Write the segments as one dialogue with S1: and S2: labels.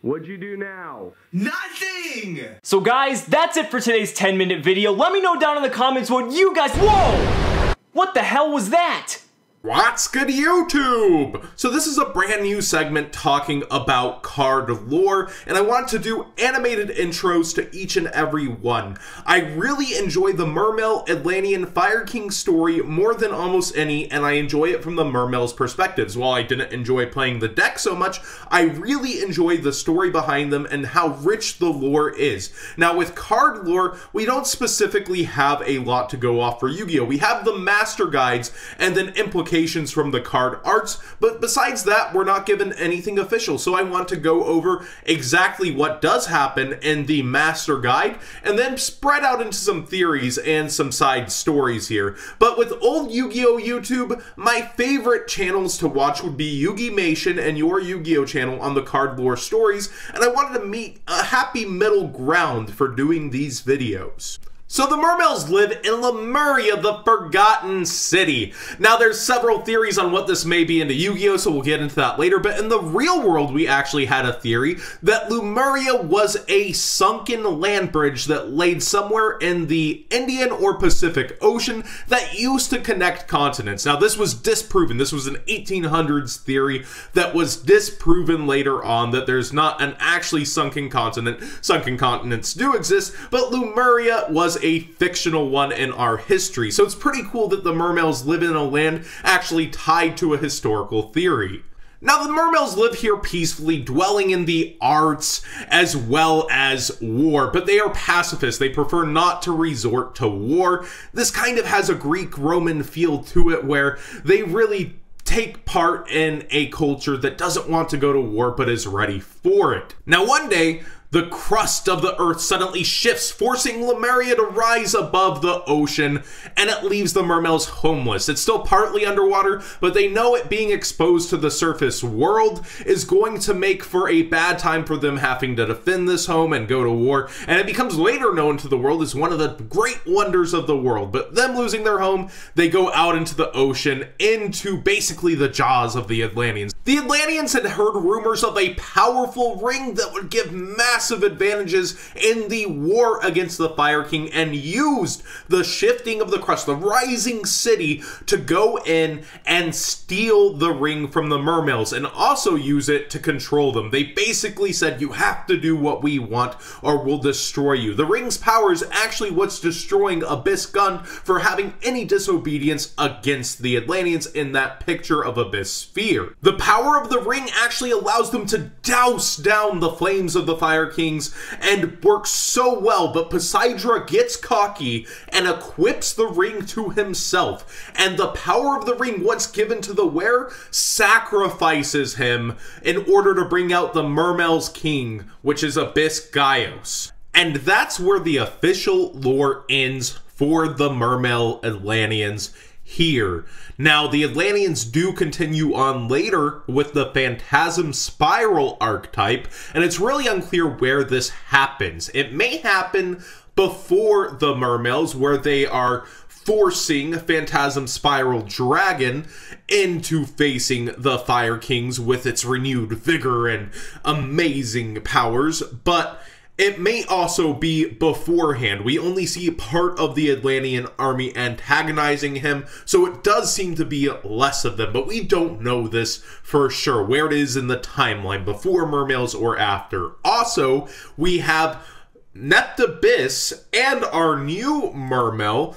S1: What'd you do now?
S2: Nothing!
S3: So guys, that's it for today's 10-minute video. Let me know down in the comments what you guys— Whoa! What the hell was that?
S2: What's good, YouTube? So this is a brand new segment talking about card lore, and I want to do animated intros to each and every one. I really enjoy the Mermail Atlantean Fire King story more than almost any, and I enjoy it from the Mermail's perspectives. While I didn't enjoy playing the deck so much, I really enjoy the story behind them and how rich the lore is. Now with card lore, we don't specifically have a lot to go off for Yu-Gi-Oh! We have the master guides and then implications from the card arts, but besides that, we're not given anything official. So I want to go over exactly what does happen in the master guide and then spread out into some theories and some side stories here. But with old Yu-Gi-Oh! YouTube, my favorite channels to watch would be Yu-Gi-Mation and your Yu-Gi-Oh! Channel on the card lore stories, and I wanted to meet a happy middle ground for doing these videos. So the Mermails live in Lemuria, the Forgotten City. Now there's several theories on what this may be into Yu-Gi-Oh! So we'll get into that later, but in the real world we actually had a theory that Lemuria was a sunken land bridge that laid somewhere in the Indian or Pacific Ocean that used to connect continents. Now this was disproven. This was an 1800s theory that was disproven later on, that there's not an actually sunken continent. Sunken continents do exist, but Lemuria was a fictional one in our history. So it's pretty cool that the Mermails live in a land actually tied to a historical theory. Now the Mermails live here peacefully, dwelling in the arts as well as war, but they are pacifists. They prefer not to resort to war. This kind of has a Greek-Roman feel to it, where they really take part in a culture that doesn't want to go to war but is ready for it. Now one day, the crust of the earth suddenly shifts, forcing Lemuria to rise above the ocean, and it leaves the Mermails homeless. It's still partly underwater, but they know it being exposed to the surface world is going to make for a bad time for them having to defend this home and go to war, and it becomes later known to the world as one of the great wonders of the world. But them losing their home, they go out into the ocean, into basically the jaws of the Atlanteans. The Atlanteans had heard rumors of a powerful ring that would give massive advantages in the war against the Fire King, and used the shifting of the crust, the rising city, to go in and steal the ring from the Mermails and also use it to control them. They basically said, you have to do what we want or we'll destroy you. The ring's power is actually what's destroying Abyss Gun for having any disobedience against the Atlanteans in that picture of Abyss Sphere. The power of the ring actually allows them to douse down the flames of the Fire Kings and works so well, but Poseidra gets cocky and equips the ring to himself, and the power of the ring, once given to the wearer, sacrifices him in order to bring out the Mermails King, which is Abyss Gaios. And that's where the official lore ends for the Mermail Atlanteans here. Now, the Atlanteans do continue on later with the Phantasm Spiral archetype, and it's really unclear where this happens. It may happen before the Mermails, where they are forcing Phantasm Spiral Dragon into facing the Fire Kings with its renewed vigor and amazing powers, but it may also be beforehand. We only see part of the Atlantean army antagonizing him, so it does seem to be less of them, but we don't know this for sure, where it is in the timeline, before Mermails or after. Also, we have Neptabyss and our new Mermail,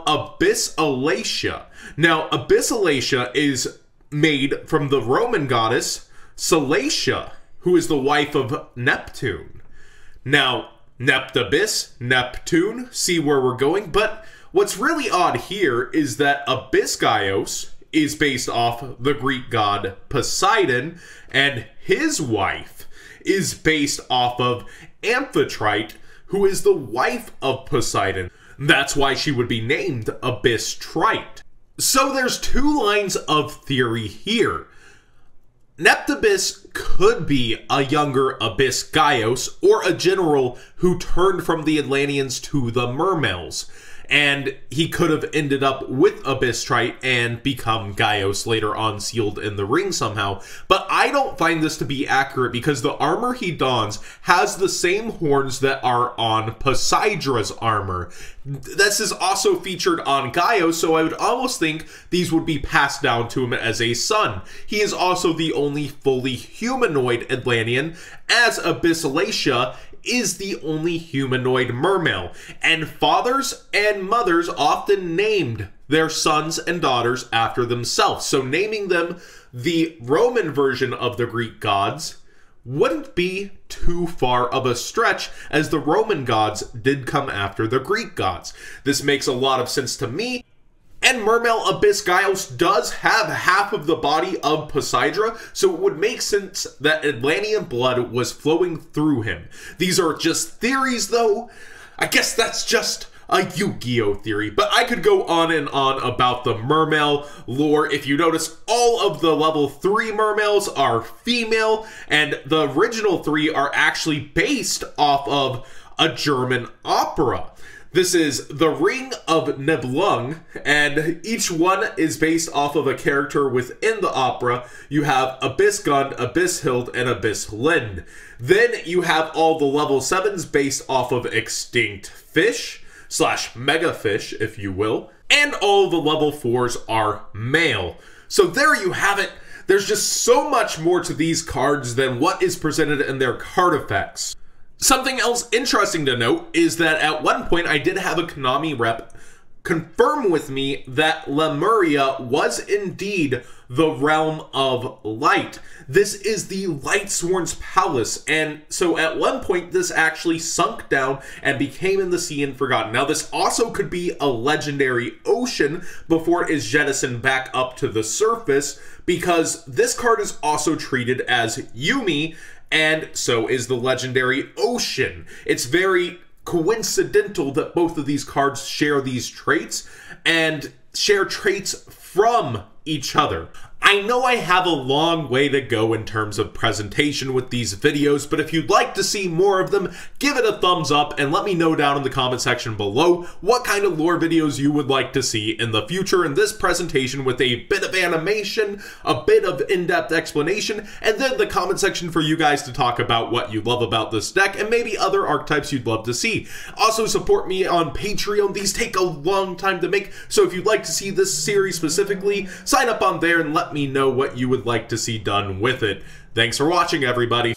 S2: Abyss Alacia. Now, Abyss Alacia is made from the Roman goddess Salacia, who is the wife of Neptune. Now, Neptabyss, Neptune, see where we're going, but what's really odd here is that Abyss Gaios is based off the Greek god Poseidon, and his wife is based off of Amphitrite, who is the wife of Poseidon. That's why she would be named Abyss Trite. So there's two lines of theory here. Neptabyss could be a younger Abyss Gaios, or a general who turned from the Atlanteans to the Mermails. and he could have ended up with Abyss-Trite and become Gaios later on, sealed in the ring somehow. But I don't find this to be accurate because the armor he dons has the same horns that are on Poseidra's armor. This is also featured on Gaios, so I would almost think these would be passed down to him as a son. He is also the only fully humanoid Atlantean, as Abyssalacia is the only humanoid mermail, and fathers and mothers often named their sons and daughters after themselves, so naming them the Roman version of the Greek gods wouldn't be too far of a stretch, as the Roman gods did come after the Greek gods. This makes a lot of sense to me. And Mermail Abyss Gaios does have half of the body of Poseidra, so it would make sense that Atlantean blood was flowing through him. These are just theories, though. I guess that's just a Yu-Gi-Oh theory, but I could go on and on about the Mermail lore. If you notice, all of the level 3 Mermails are female, and the original 3 are actually based off of a German opera. This is The Ring of Nibelung, and each one is based off of a character within the opera. You have Abyssgund, Abysshild, and Abysslind. Then you have all the level 7s based off of extinct fish, / mega fish, if you will. And all the level 4s are male. So there you have it. There's just so much more to these cards than what is presented in their card effects. Something else interesting to note is that at one point I did have a Konami rep confirm with me that Lemuria was indeed the realm of light. This is the Lightsworn's palace, and so at one point this actually sunk down and became in the sea and forgotten. Now this also could be a legendary ocean before it is jettisoned back up to the surface, because this card is also treated as Yumi, and so is the legendary ocean. It's very coincidental that both of these cards share these traits and share traits from each other. I know I have a long way to go in terms of presentation with these videos, but if you'd like to see more of them, give it a thumbs up and let me know down in the comment section below what kind of lore videos you would like to see in the future in this presentation, with a bit of animation, a bit of in-depth explanation, and then the comment section for you guys to talk about what you love about this deck and maybe other archetypes you'd love to see. Also support me on Patreon. These take a long time to make, so if you'd like to see this series specifically, sign up on there and let me know what you would like to see done with it. Thanks for watching, everybody.